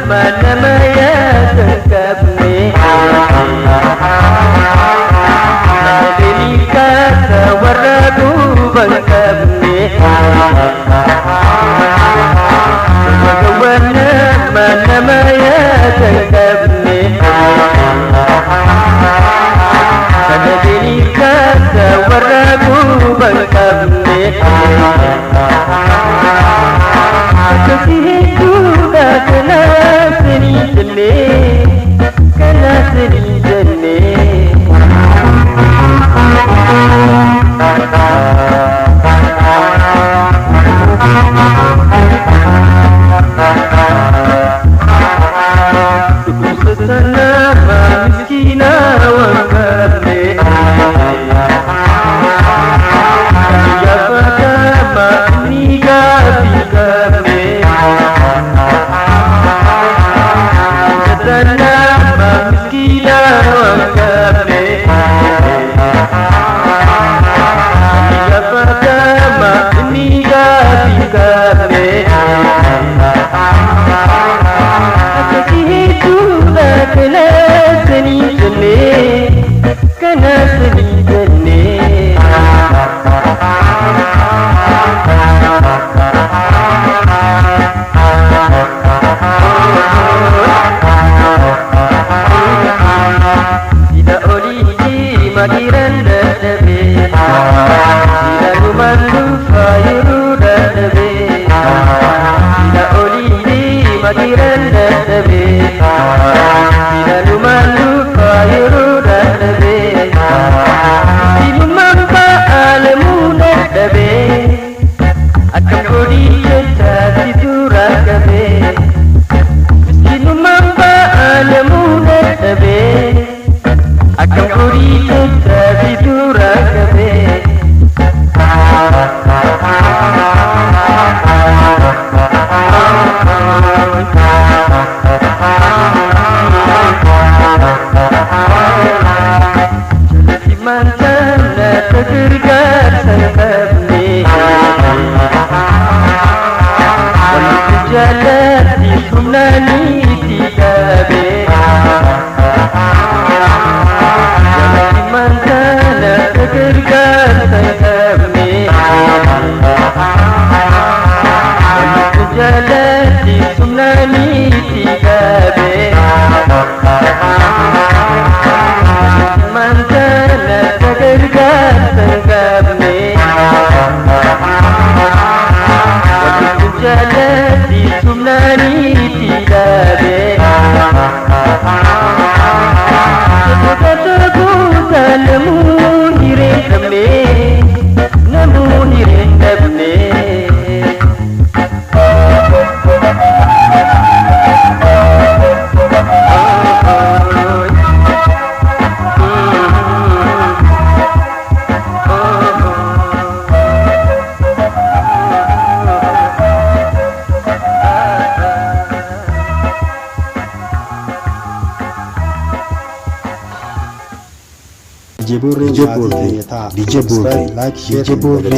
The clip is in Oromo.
manamaya tengkapne Delika tawaradu bangkapne Bagawana manamaya tengkapne Delika tawaradu bangkapne Kasihiku dah kena seni jene Kena seni jene Tuku sesana miskina wangkane Yafaka ma'niga bikame Sesana miskina wangkane Yafaka ma'niga bikame Kena seni jene Kena seni jene Tidak oli magiran dadabe Tidak lumandu fayuru dadabe Tidak oli magiran dadabe Tidak lumandu fayuru dadabe Dilumamba alamu dadabe Akan kodi cecati duragabe Dilumamba alamu dadabe Akan kodi cecati duragabe Mantan tergergar sangkapne Walau jalan di sumnani tigabe Mantan tergergar sangkapne Walau jalan di sumnani tigabe Mantan tergergar sangkapne Waktu jalan di sumnani tigabe Kata-kataku tak nemu hirin damne Nemu hirin damne DJ Burre